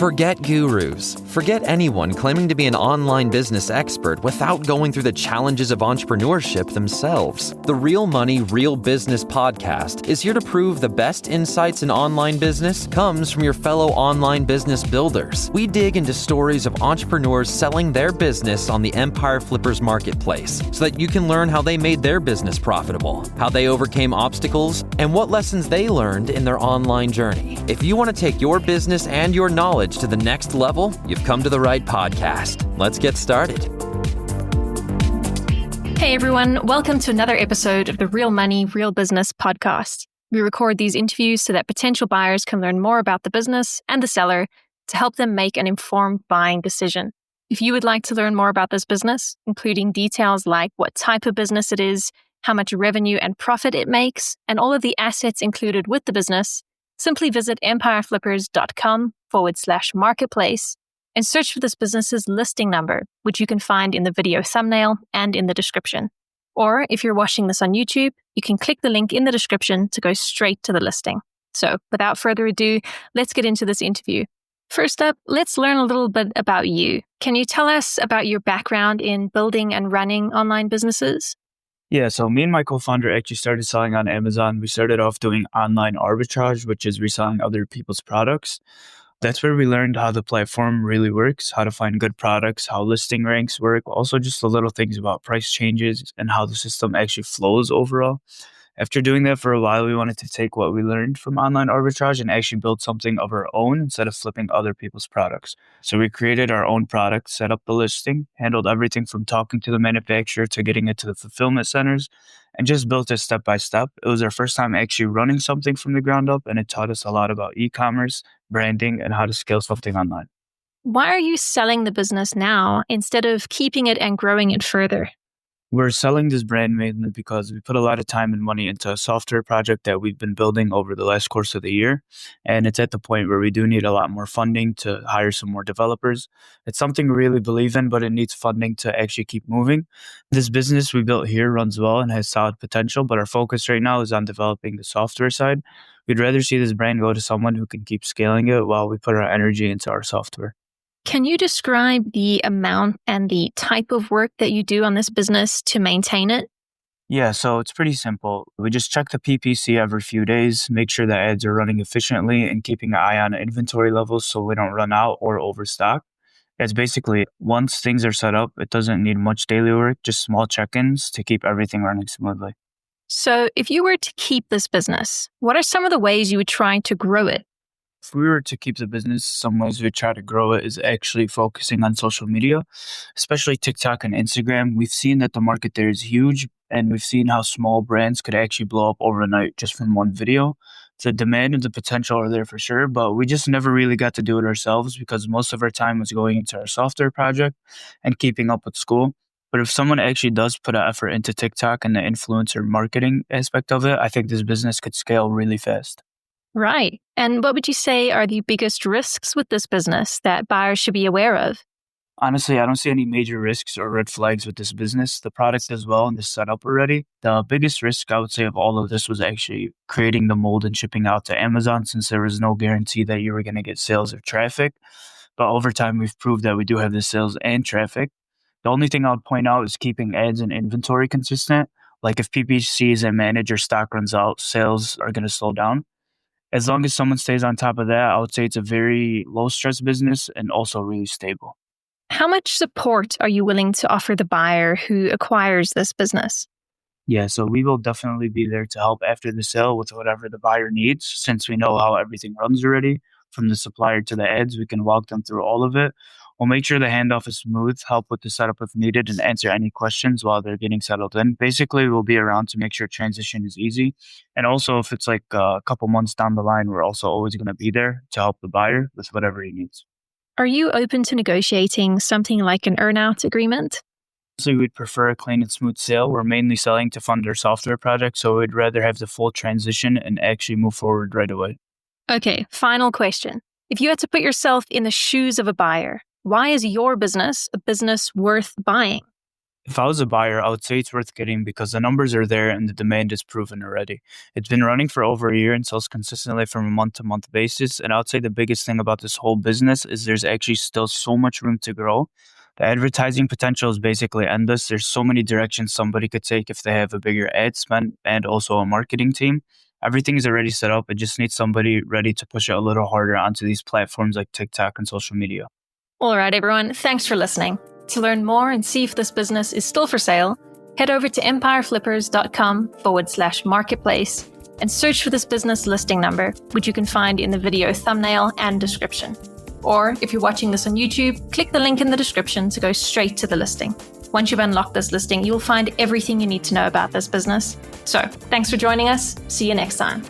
Forget gurus. Forget anyone claiming to be an online business expert without going through the challenges of entrepreneurship themselves. The Real Money, Real Business podcast is here to prove the best insights in online business comes from your fellow online business builders. We dig into stories of entrepreneurs selling their business on the Empire Flippers marketplace so that you can learn how they made their business profitable, how they overcame obstacles, and what lessons they learned in their online journey. If you want to take your business and your knowledge to the next level, you've come to the right podcast. Let's get started. Hey everyone, welcome to another episode of the Real Money, Real Business podcast. We record these interviews so that potential buyers can learn more about the business and the seller to help them make an informed buying decision. If you would like to learn more about this business, including details like what type of business it is, how much revenue and profit it makes, and all of the assets included with the business, simply visit empireflippers.com/marketplace and search for this business's listing number, which you can find in the video thumbnail and in the description. Or if you're watching this on YouTube, you can click the link in the description to go straight to the listing. So without further ado, let's get into this interview. First up, let's learn a little bit about you. Can you tell us about your background in building and running online businesses? Yeah, so me and my co-founder actually started selling on Amazon. We started off doing online arbitrage, which is reselling other people's products. That's where we learned how the platform really works, how to find good products, how listing ranks work, also just the little things about price changes and how the system actually flows overall. After doing that for a while, we wanted to take what we learned from online arbitrage and actually build something of our own instead of flipping other people's products. So we created our own product, set up the listing, handled everything from talking to the manufacturer to getting it to the fulfillment centers, and just built it step by step. It was our first time actually running something from the ground up, and it taught us a lot about e-commerce, branding, and how to scale something online. Why are you selling the business now instead of keeping it and growing it further? We're selling this brand mainly because we put a lot of time and money into a software project that we've been building over the last course of the year. And it's at the point where we do need a lot more funding to hire some more developers. It's something we really believe in, but it needs funding to actually keep moving. This business we built here runs well and has solid potential, but our focus right now is on developing the software side. We'd rather see this brand go to someone who can keep scaling it while we put our energy into our software. Can you describe the amount and the type of work that you do on this business to maintain it? Yeah, so it's pretty simple. We just check the PPC every few days, make sure the ads are running efficiently and keeping an eye on inventory levels so we don't run out or overstock. It's basically, once things are set up, it doesn't need much daily work, just small check-ins to keep everything running smoothly. So if you were to keep this business, what are some of the ways you would try to grow it? If we were to keep the business, some ways we try to grow it is actually focusing on social media, especially TikTok and Instagram. We've seen that the market there is huge, and we've seen how small brands could actually blow up overnight just from one video. The demand and the potential are there for sure, but we just never really got to do it ourselves because most of our time was going into our software project and keeping up with school. But if someone actually does put an effort into TikTok and the influencer marketing aspect of it, I think this business could scale really fast. Right. And what would you say are the biggest risks with this business that buyers should be aware of? Honestly, I don't see any major risks or red flags with this business. The product is well and is set up already. The biggest risk I would say of all of this was actually creating the mold and shipping out to Amazon, since there was no guarantee that you were going to get sales or traffic. But over time, we've proved that we do have the sales and traffic. The only thing I would point out is keeping ads and inventory consistent. Like if PPCs and manager stock runs out, sales are going to slow down. As long as someone stays on top of that, I would say it's a very low-stress business and also really stable. How much support are you willing to offer the buyer who acquires this business? Yeah, so we will definitely be there to help after the sale with whatever the buyer needs, since we know how everything runs already. From the supplier to the ads, we can walk them through all of it. We'll make sure the handoff is smooth, help with the setup if needed, and answer any questions while they're getting settled in. Basically, we'll be around to make sure transition is easy. And also, if it's like a couple months down the line, we're also always going to be there to help the buyer with whatever he needs. Are you open to negotiating something like an earn-out agreement? So we'd prefer a clean and smooth sale. We're mainly selling to fund our software project, so we'd rather have the full transition and actually move forward right away. Okay, final question. If you had to put yourself in the shoes of a buyer, why is your business a business worth buying? If I was a buyer, I would say it's worth getting because the numbers are there and the demand is proven already. It's been running for over a year and sells consistently from a month-to-month basis. And I would say the biggest thing about this whole business is there's actually still so much room to grow. The advertising potential is basically endless. There's so many directions somebody could take if they have a bigger ad spend and also a marketing team. Everything is already set up. It just needs somebody ready to push it a little harder onto these platforms like TikTok and social media. All right, everyone. Thanks for listening. To learn more and see if this business is still for sale, head over to empireflippers.com/marketplace and search for this business listing number, which you can find in the video thumbnail and description. Or if you're watching this on YouTube, click the link in the description to go straight to the listing. Once you've unlocked this listing, you'll find everything you need to know about this business. So, thanks for joining us. See you next time.